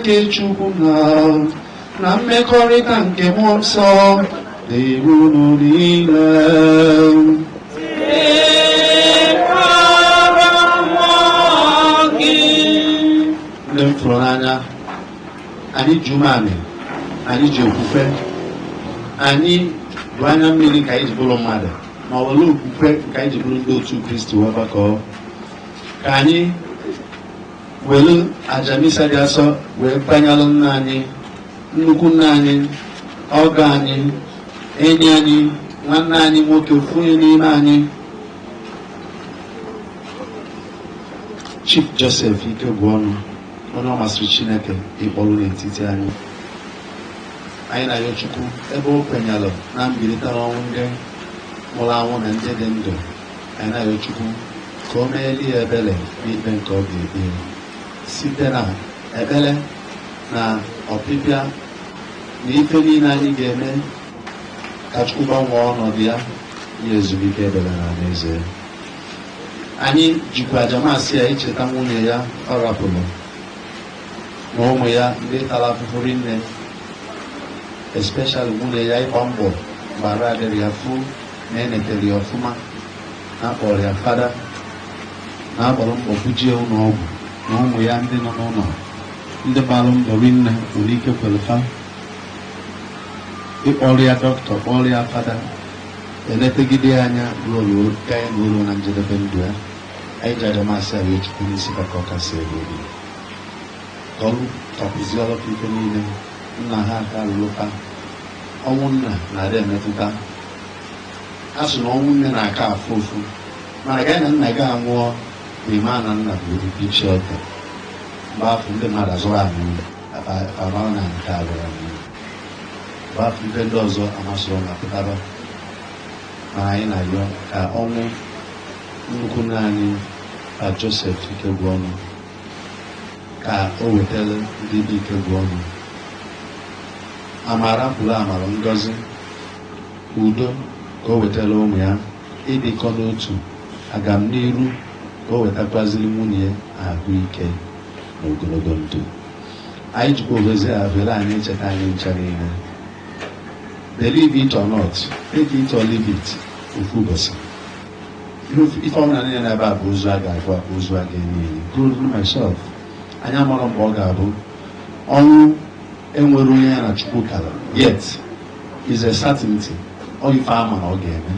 nke Chukwu na mmekọrịta nke Mmụọ Nsọ dịrị unu niile. Ndị m fụrụ n'anya, anyị ji umeanị, anyị ji okwukwe, anyị bụ anya mmiri ka anyị ji bụrụ mmadụ, ma ọ bụrụ okwukwe ka anyị ji bụrụ ndị otu Kristi ọgbakọ. Ka anyị were aja misa dị asọ wee gbanyalụ nna anyị, nnukwu nna anyị, ọgọ anyị, enyi anyị, nwanne anyị nwoke, ofu onye n'ime anyị, Chief Joseph Ikegwuọnụ, onye ọ masịrị Chineke ịkpọrọ n'etiti anyị. Anyị na-arịọ Chukwu ebe o kwenyelụ na mbilite n'ọnwụ ndị nwụrụ anwụ na ndị dị ndụ. Anyị na-arịọ Chukwu ka o meeli ya ebere n'ikpe nke ọ ga-ekpe site na ekpere na ọpịpịa na ife niile anyị ga-eme ka Chukwu gbanwee ọnọdụ ya nye ezumike ebere na n'eze. Anyị jikwa aja masị ya icheta nwunye ya ọ rapụrụ na ụmụ ya ndị tara afụfụ rinne, especially nwunye ya ịgba mbọ gbara adịrị ya fụ na enetere ya ọfụma, na-akpọrọ ya fada, na-agbara mbọ bujie ụlọ ọgwụ, na ụmụ ya ndị nọ n'ụlọ ndị gbara mbọ rinne nwere ike kwelefa ịkpọrọ ya dọkịta, kpọrọ ya fada, eletegide ya anya ruo ka ya ruo na njedebe ndụ ya. Anyị ji aja masị ya Chukwu n'isi ka ọ kasị ebe obi ọrụ kapụzi ọlọpụ ife niile nna ha aka alụlụka. Ọnwụ nna na-adị emetụta, a sị na ọnwụ nne na-aka afụ ụfụ, mana gaa na nna gị anwụọ ma ịma na nna bụ obibi chi ọka mgbe afọ ndị mmadụ azụrụ anyị amara na nke abụrụ anyị mgbe afọ ife ndị ọzọ amasịrị na pụtara. Mana anyị na-arịọ ka ọnwụ nnukwu nna anyị ka Joseph Ikegwuọnụ ka o wetara ndị dị Ikegwuọnụ amara pụrụ amara, ngọzi, udo ka o wetara ụmụ ya, ịdịkọ n'otu, agamniru ka o wetakwaziri nwunye ya ahụike na ogologo ndụ. Anyị jikwa ozi a vere anyị echeta anyị ncha niile. Believe it or not, take it or leave it, ofu ụbọchị ife ọbụla niile na-ebe a bụ ozu a ga-agụ, akpa ozu a ga-enye, including myself. Anyị amara mgbe ọ ga-abụ. Ọnwụ enwere onye ya na Chukwu kara, yet is a certainty. Ọ ife ama na ọ ga-eme,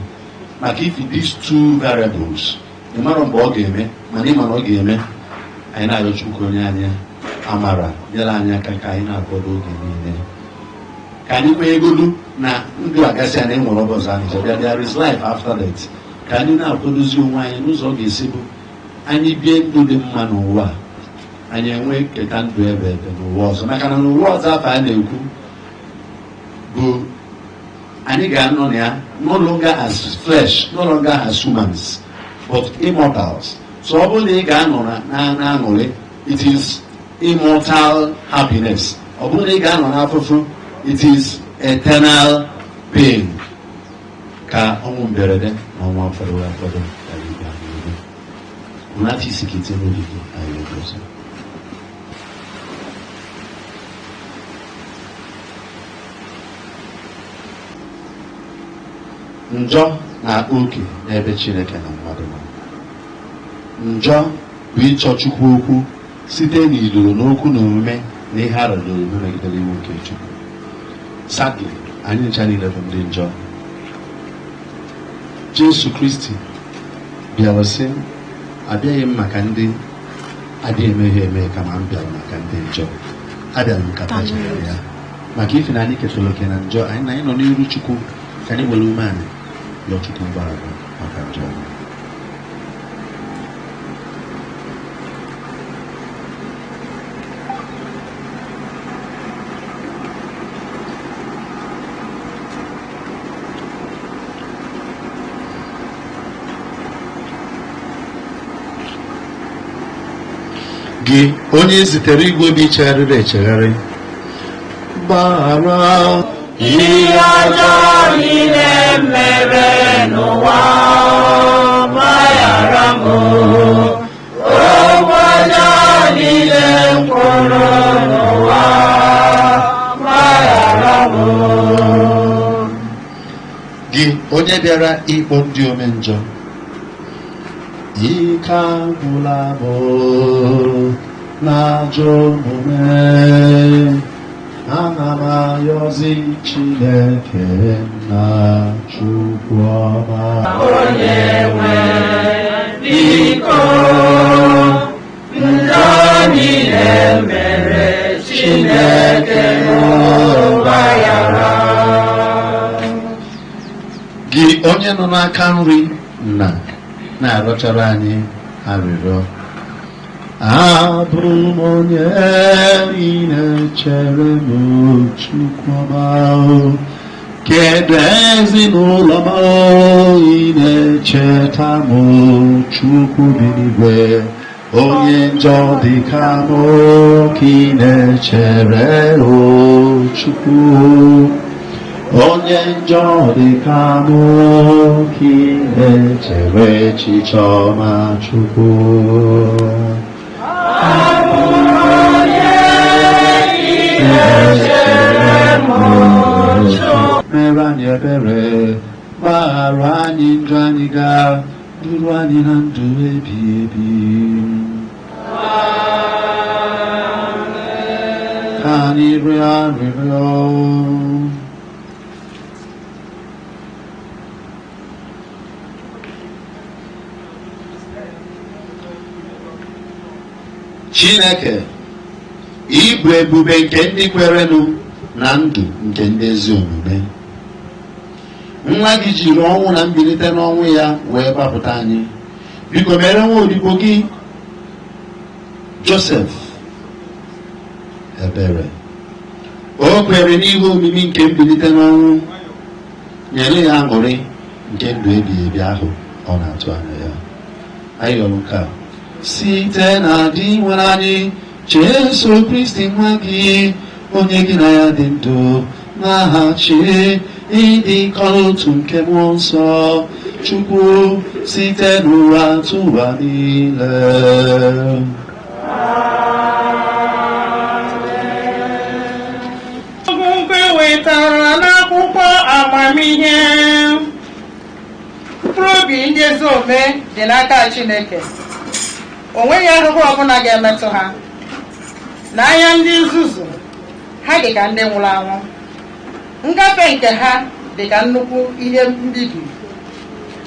maka ife these two variables, ị mara mgbe ọ ga-eme mana ị ma na ọ ga-eme. Anyị na-arịọ Chukwu onye anyị amara nyere anyị aka ka anyị na-akwado oge niile, ka anyị kwenye egolu na ndụ agasị na enwere ọbọzọ anyị jebịa, there is life after that. Ka anyị na-akwadozi onwe anyị n'ụzọ ọ ga-esi bụ anyị bie ndụ dị mma n'ụwa, anyị enwe keta ndụ ebe n'ụwa ọzọ. Maka na n'ụwa ọzọ afọ a na-ekwu bụ anyị ga-anọ na ya no longer as flesh, no longer as humans, but immortals. So ọ bụrụ na ị ga-anọ na aṅụrị, it is immortal happiness. Ọ bụrụ na ị ga-anọ n'afụfụ, it is eternal pain. Ka ọnwụ mberede na ọnwụ afọdụ afọdụ gara ịga n'ihu. Ụnata isi ka ite n'obi gị anyị egosi. Njọ na-akpa oke n'ebe Chineke na mmadụ nọ. Njọ bụ ịchọ Chukwu okwu site n'iluru n'okwu na omume na ihe arụ na omume megidere iwu nke Chukwu. Sadly, anyị ncha niile bụ ndị njọ. Jesu Kristi bịara sị, abịaghị m maka ndị adịghị emeghe eme kama m bịara maka ndị njọ. Abịara m ka tachara ya maka ife na anyị ketara oke na njọ. Anyị na anyị nọ n'iru Chukwu ka anyị were ume anyị yọọ Chukwu mgbaghara maka njọ. Gị onye zitere igwe obi chegharịrị echegharị, gbaghara ihe ọjọọ niile mere n'ụwa, gbaghara m. Okwu ọjọọ niile mkpụrụ n'ụwa gbaghara m. Gị onye bịara ikpọ ndị ome njọ, ike agwụla m n'ajọ omume, ana m ayọzi Chineke na Chukwu ọma. Onye nwe biko njọ niile mere Chineke gbaghara. Gị onye nọ n'aka nri na-arịọchara anyị arịrịọ, abụ m onye ị na-echere m Chukwu ọma, kedu ezinụlọ m ị na-echeta m Chukwu bi n'igwe, onye njọ dịka m ka ị na-echere o Chukwu, onye njọ dịka m ka ị na-echere echiche ọma Chukwu. Mere anyị ebere, gbaghara anyị njọ anyị, gaa duru anyị na ndụ ebighị ebi. Ka anyị rịọ arịrịọ. Chineke, ịbụ ebube nke ndị kwerenụ na ndụ nke ndị ezi omume, nwa gị jiri ọnwụ na mbilite n'ọnwụ ya wee gbapụta anyị. Biko mere nwa odibo gị Joseph ebere. O kwere n'ihe omimi nke mbilite n'ọnwụ, nyere ya aṅụrị nke ndụ ebighị ebi ahụ ọ na-atụ anya ya. Anyị yọrọ nke a site na dị nwere anyị Jesu Kristi nwa gị, onye gị na ya dị ndụ n'aha chi ịdị n'otu nke mmụọ nsọ Chukwu, site n'ụwa tụwa niile. Nke wetara n'akwụkwọ amamihe. Mkpụrụ obi ndị ezi omume dị n'aka Chineke, o nweghị ahụhụ ọbụla ga-emetụ ha. N'anya ndị nzuzu, ha dị ka ndị nwụrụ anwụ, ngafe nke ha dị ka nnukwu ihe mbibi.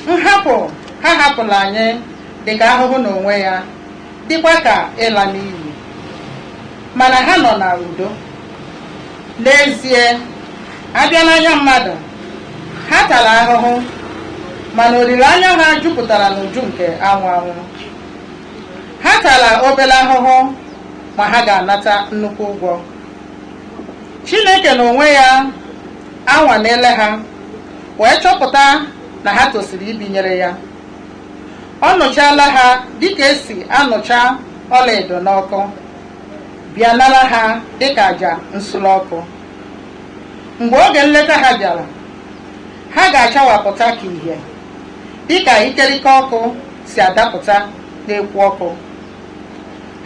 Nhapụ ha hapụrụ anyị dị ka ahụhụ n'onwe ya, dịkwa ka ịla n'iyi, mana ha nọ na udo. N'ezie, abịa n'anya mmadụ, ha tara ahụhụ, mana olileanya ha jupụtara n'uju nke anwụ anwụ. Ha tara obere ahụhụ, ma ha ga-anata nnukwu ụgwọ. Chineke n'onwe ya anwalele ha wee chọpụta na ha tosiri ibinyere ya. Ọ nụchala ha dịka esi anụcha ọlaedo n'ọkụ, bịa nara ha dịka àjà nsure ọkụ. Mgbe oge nleta ha bịara, ha ga-achawapụta ka ìhè, dịka ikerike ọkụ si adapụta n'ekwu ọkụ.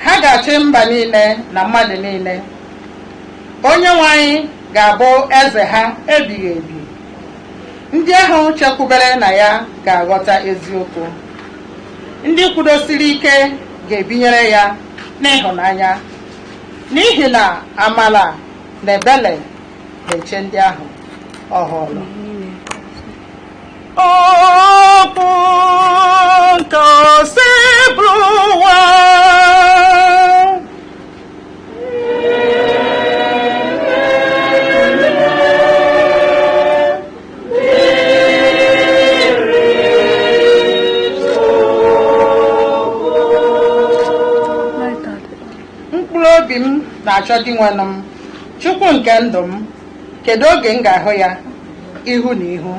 Ha ga-achị mba niile na mmadụ niile. Onyenwe anyị ga-abụ eze ha ebighị ebi. Ndị ahụ chekwubere na ya ga-aghọta eziokwu. Ndị kwudosiri ike ga-ebinyere ya n'ịhụnanya, n'ihi na amara na ebere na-eche ndị ahụ ọ hụrụ. Okwu nke si bụrụ ụwa. Mkpụrụ obi m na-achọ dị nwenụ m, Chukwu nke ndụ m, kedu oge m ga-ahụ ya ihu na ihu?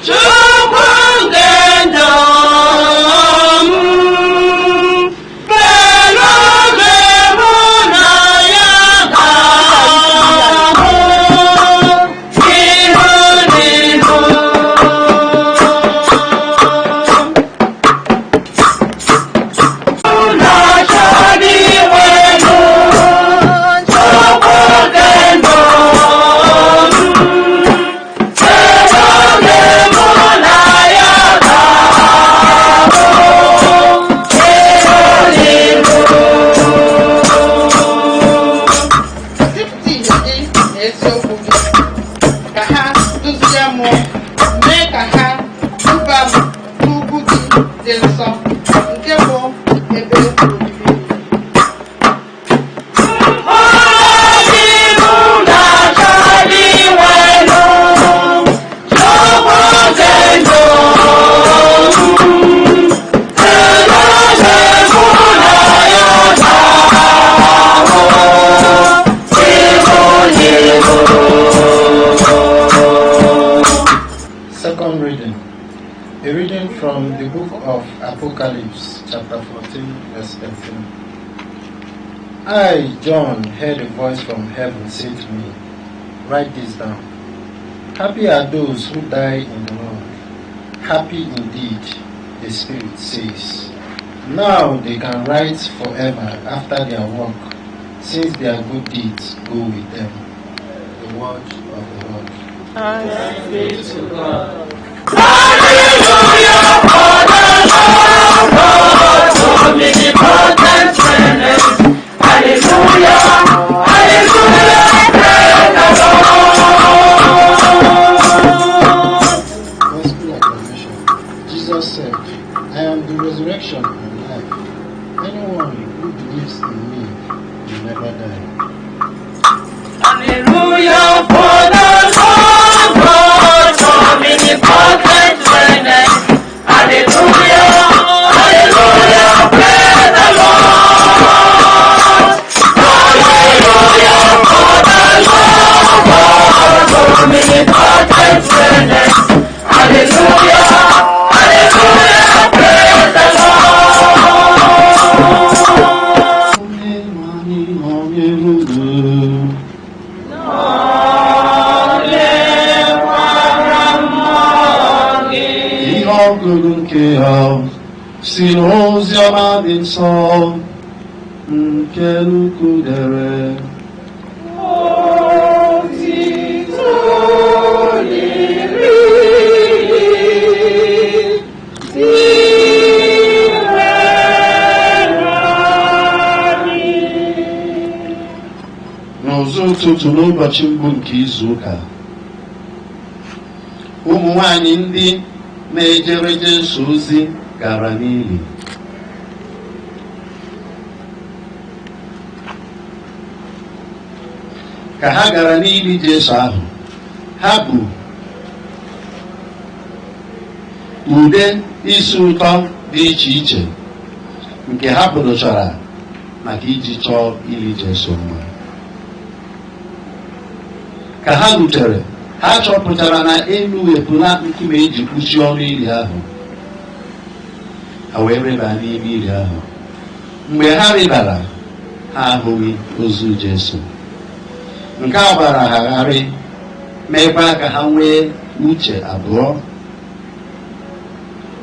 Chukwu nke ndụ m, kedu oge mụ na ya ga-ahụ ihu na ihu? Na-achọ dị nwenụ na eziokwu gị, ka ha duzie m, mee ka ha duba m n'ugwu gị dị nsọ, nke bụ ebe obibi. Second reading. A reading from the book of Apocalypse, chapter 14, verse 13. I, John, heard a voice from heaven say to me, write this down. Happy are those who die in the Lord. Happy indeed, the Spirit says. Now they can write forever after their work, since their good deeds go with them. The word of the Lord. Thanks be to God. Hallelujah for the Lord God, omnipotent presence. Hallelujah, hallelujah, praise the Lord. Gospel acclamation. Jesus said, I am the resurrection and life. Anyone who believes in me will never die. Hallelujah for the Lord God, omnipotent presence. Hallelujah, hallelujah, praise the Lord. Hallelujah for the Lord God, omnipotent presence. Hallelujah, hallelujah, praise the Ihe ọgụgụ nke ha si n'ozi ọma dị nsọ nke Luku dere. N'ụzọ ụtụtụ n'ụbọchị mbụ nke izu ụka, ụmụ nwanyị ndị na-ejere Jesu ozi gara n'ili. Ka ha gara n'ili Jesu ahụ, ha bu ude isi ụtọ dị iche iche nke ha pụdochara maka iji chọọ ili Jesu mma. Ka ha rutere, ha chọpụtara na elu epụla nkume eji kpuchie ọnụ ili ahụ. Ha wee rịba n'ime ili ahụ. Mgbe ha rịbara, ha ahụghị ozu Jesu. Nke a gbara ha gharị, meekwa ka ha nwee uche abụọ.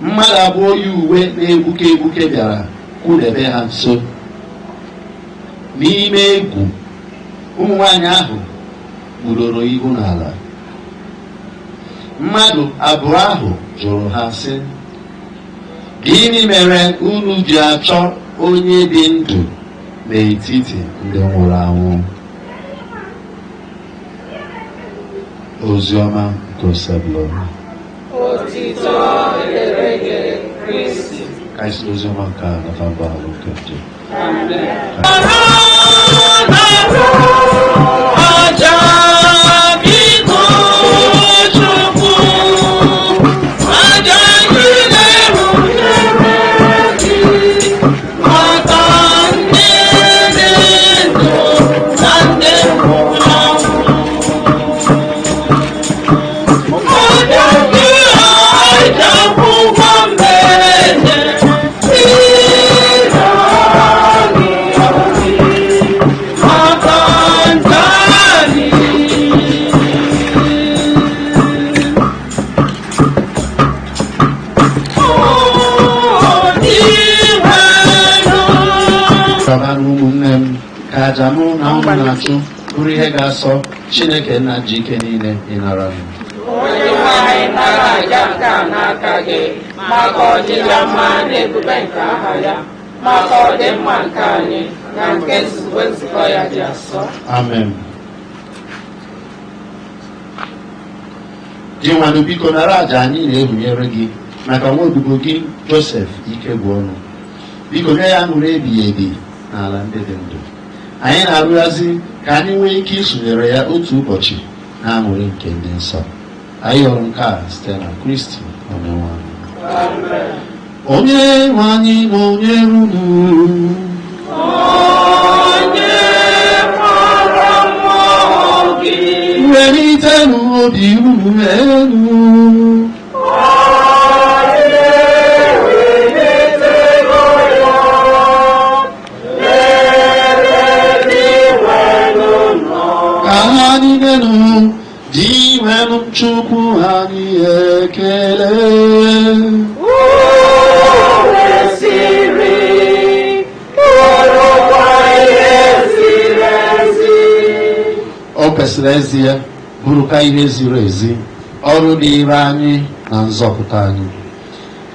Mmadụ abụọ yi uwe na-egbuke egbuke bịara kwụdebe ha nso. N'ime egwu, ụmụ nwanyị ahụ kpudoro ihu n'ala. Mmadụ abụọ ahụ jụrụ ha sị, gịnị mere unu ji achọ onye dị ndụ n'etiti ndị nwụrụ anwụ? Oziọma nke Osebụlọ. Otito dịrị gị, Kristi. Ka anyị si oziọma nke a nafa mgbaghalụ nke njọ. Amen. Ụmụnne m, ka aja mụ na ụmụ na-achụ bụrụ ihe ga-asọ Chineke nna ji ike niile ịnara m. Onye nwe anyị nara aja nke a n'aka gị, maka ọdịda mma na ebube nke aha ya, maka ọdịmma nke anyị na nke nzube nzukọ ya dị asọ. Amen. Dị nwanụ biko nara aja anyị na-ehunyere gị maka nwa odibo gị Joseph Ikegwu ọnụ. Biko nye ya nụrụ ebighị ebi n'ala ndị dị ndụ. Anyị na-arịọzi ka anyị nwee ike isonyere ya otu ụbọchị na aṅụrị nke ndị nsọ. Anyị hụrụ nke a site na Kristi Onyenwe anyị. Onye nwe anyị na onye runu welitenụ obi unu elu. Ka ha niile nụ dị nwenụ Chukwu anyị ekele. O kwesịrị ezi ya bụrụka ihe ziri ezi ọrụ dịịrị anyị na nzọpụta anyị,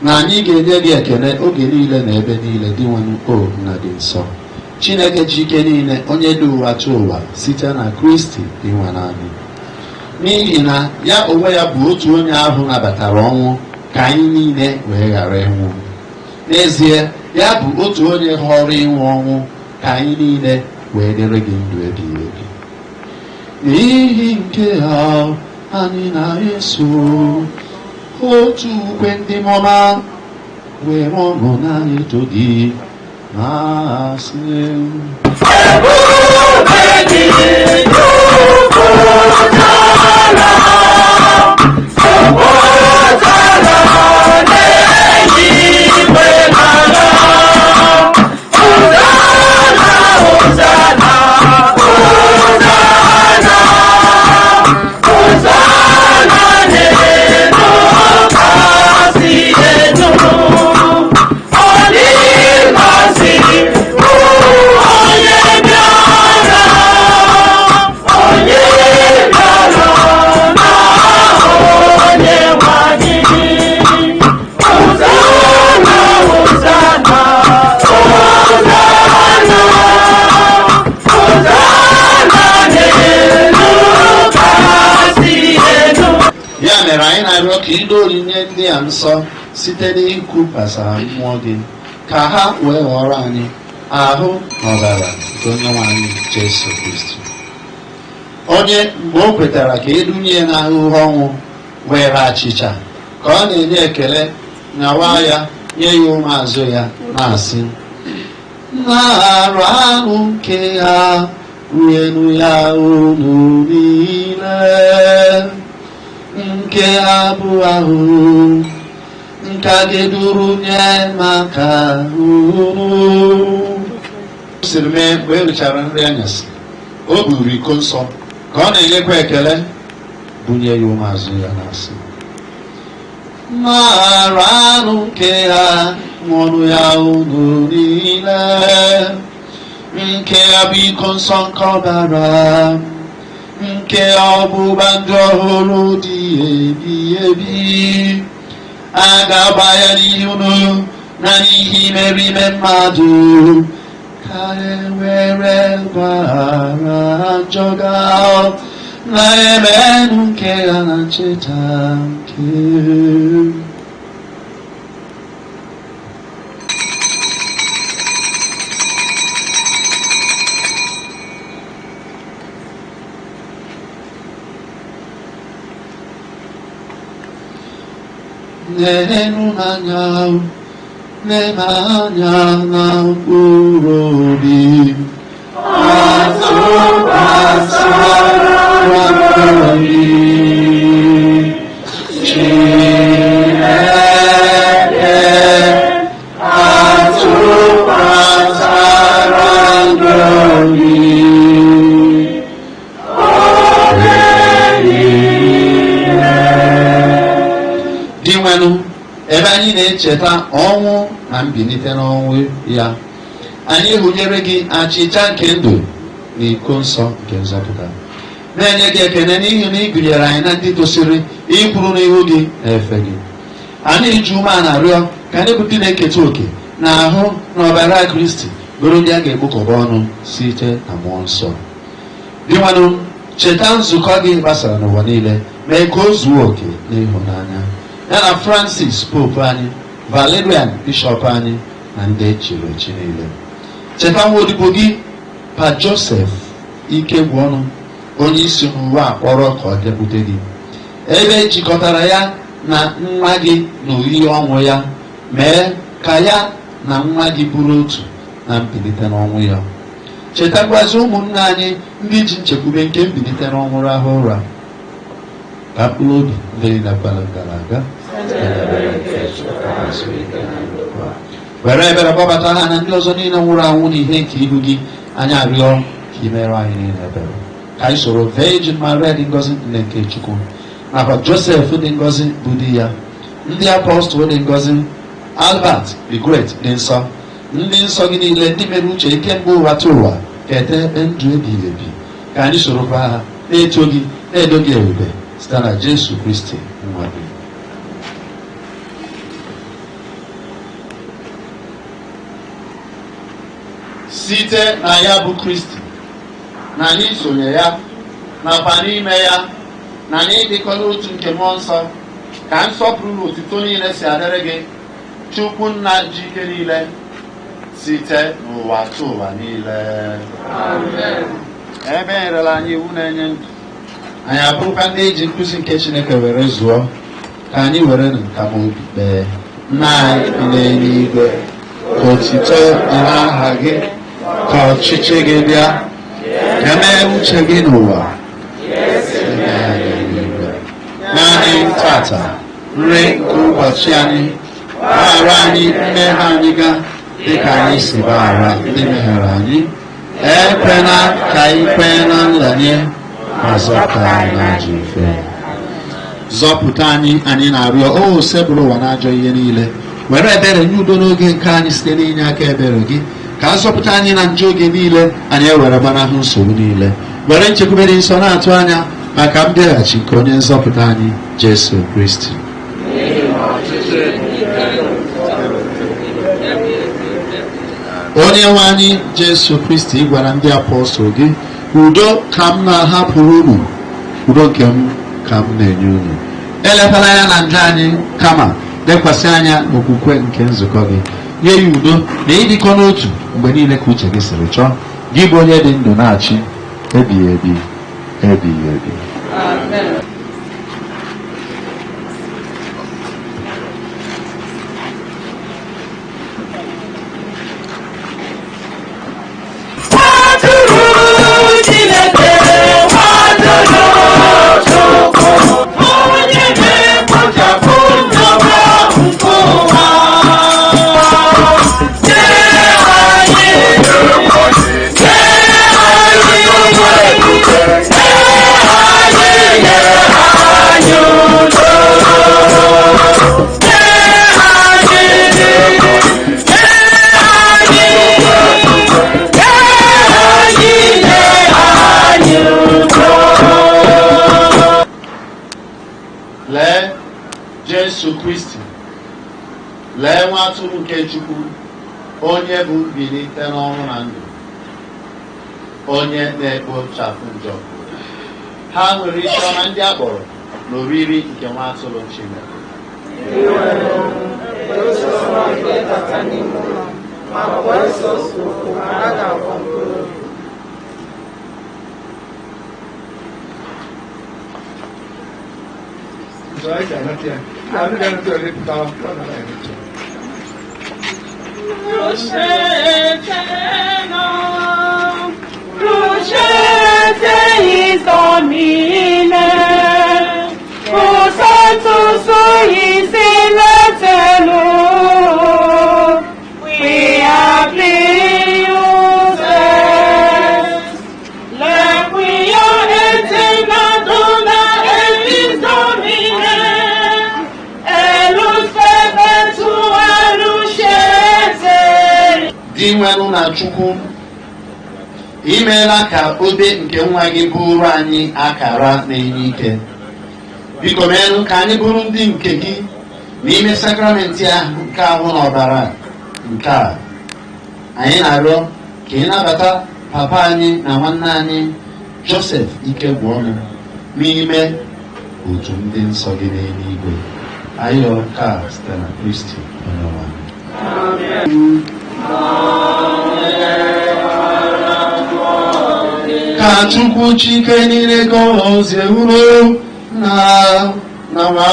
na anyị ga-enye gị ekele oge niile na ebe niile dị nwenụ o na dị nsọ. Chineke ji ike niile, onye dị ụwa chọọ ụwa site na Kristi ịnwere anyị, n'ihi na ya onwe ya bụ otu onye ahụ nabatara ọnwụ ka anyị niile wee ghara ịnwụ. N'ezie, ya bụ otu onye họrọ ịnwụ ọnwụ ka anyị niile wee dịrị gị ndụ ebighị ebi. N'ihi nke ha anyị na-eso otu ukwe ndị mụma were ọṅụ na-eto gị na-asị anyị na-arịọ ka ido onyinye ndị a nsọ site n'ikwupụsa mmụọ gị ka ha wee ghọrọ anyị ahụ na ọbara nke Onyenwe anyị Jesu Kristi, onye mgbe o kwetara ka edunye n'ahụhụ ọnwụ were achịcha ka ọ na-enye ekele nyawa ya nye ya ụmụazụ ya na-asị, na-arụ anụ nke ha ruenu ya unu niile nke abụ ahụ nke a ga-eduru nye maka unu. O siri mee mgbe e richara nri anyasị, o buru iko nsọ ka ọ na-enyekwa ekele bunye ya ụmụazụ ya na-asị, na-arụ anụ nke ha ṅụrụ ya unu niile nke abụ iko nsọ nke ọbara nke ọgbụgba ndụ ọhụrụ dị ebighị ebi, a ga-agba ya n'ihi unu na n'ihi imerime mmadụ ka e were gbaghara njọ ga na-emenụ nke ya na ncheta nke n'ịhụnanya n'ịmanya na mkpụrụ obi atụkwasịra obi Chineke atụkwasịra obi dị nwenụ ebe anyị na-echeta ọnwụ na mbilite n'ọnwụ ya, anyị hụnyere gị achịcha nke ndụ na iko nsọ nke nzọpụta, na-enye gị ekele n'ihi na ị gụnyere anyị na ndị tosiri ịkwụrụ n'ihu gị na-efe gị. Anyị ji umeala arịọ ka anyị bụ ndị na-eketa oke na ahụ na ọbara Kristi bụrụ ndị a ga-ekpokọba ọnụ site na mmụọ nsọ. Dị nwanụ cheta nzukọ gị gbasara n'ụwa niile, mee ka o zuo oke n'ịhụnanya. Ya na Francis Pope anyị, Valerian Bishop anyị, na ndị echiri echi niile. Cheta nwa odibo gị Pa Joseph Ikegwuọnụ, onye isi n'ụwa akpọrọ ka ọ bịakwute gị, ebe ejikọtara ya na nwa gị na oyiyi ọnwụ ya. Mee ka ya na nwa gị bụrụ otu na mbilite n'ọnwụ ya. Chetakwazi ụmụnne anyị ndị ji nchekwube nke mbilite n'ọnwụ rahụ ụra, ka mkpụrụ obi ndị niile gara aga were ebere gbabata ha na ndị ọzọ niile nwụrụ anwụ n'ihe nke ihu gị. Anyị arịọ ka i mere anyị niile ebere. Ka anyị soro Virgin Maria dị ngọzi nne nke Chukwu, nakwa Joseph dị ngọzi bụ di ya, ndị apọstụl dị ngọzi, Albert the Great dị nsọ, ndị nsọ gị niile ndị mere uche kemgbe ụwa tụ ụwa, kete ndụ ebighị ebi. Ka anyị sorokwa ha na-eto gị, na-edo gị ebube site na Jesu Kristi nwa gị. Site na ya bụ Kristi, na n'isonye ya, nakwa n'ime ya, na n'ịdịkọ n'otu nke mmụọ nsọ, ka nsọpụrụ na otuto niile si adịrị gị, Chukwu nna ji ike niile, site n'ụwa tụ ụwa niile. Amen. Ebe enyerela anyị iwu na-enye ndụ, anyị abụrụkwa ndị eji nkụzi nke Chineke were zụọ, ka anyị were nka ma obi kpee. Nna anyị bi n'eluigwe, otuto dị n'aha gị, ka ọchịchị gị bịa, ka mee uche gị n'ụwa. Naanị tata nri nke ụbọchị anyị, gbaghara anyị mmehie anyị ga dịka anyị si gbaghara ndị mehiere anyị. Ekwela ka anyị kwee na nranye, ma zọpụta anyị n'ajọ ife. Zọpụta anyị na-arịọ, o sebụrụ ụwa n'ajọ ihe niile. Were ebere nye udo n'oge nke anyị site n'inye aka ebere gị, ka azọpụta anyị na njọ oge niile, anyị ewere gbanahụ nsogbu niile. Were nchekwube dị nsọ na-atụ anya maka mbịaghachi nke onye nzọpụta anyị Jesu Kristi. Onye nwe anyị Jesu Kristi gwara ndị apọstọl gị, udo ka m na-ahapụrụ unu, udo nke m ka m na-enye unu. Eletala ya na njọ anyị, kama dekwasị anya n'okwukwe nke nzukọ gị. Nye ya udo na ịdịkọ n'otu mgbe niile ka uche gị siri chọọ, gị bụ onye dị ndụ na-achị ebighị ebi ebighị ebi. Amen. Lee Jesu Kristi, lee nwa atụrụ nke Chukwu, onye bụ mbilite n'ọnwụ na ndụ, onye na-ekpochapụ njọ. Ha nwere isi ọma ndị a kpọrọ n'oriri nke nwa atụrụ Chineke. Lucete is domine, o santo sui sinatelo, we are pleased, lequia eterna dona elis domine, elus perpetua lucete. Di nwere na Chukwu, imeela ka obe nke nwa gị bụrụ anyị akara na-enye ike. Biko meelu ka anyị bụrụ ndị nke gị n'ime sakramenti ahụ nke ahụ na ọbara nke a. Anyị na-arịọ ka ị nabata papa anyị na nwanne anyị Joseph ike gwụ ọnụ n'ime otu ndị nsọ gị n'eluigwe. Anyị ọka site na Kristi onye nwe anyị. Ka Chukwu Chike niile gọzie unu na Nwa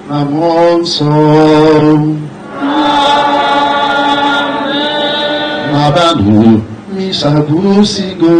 na Mmụọ Nsọ. N'abalị misa gụsigo.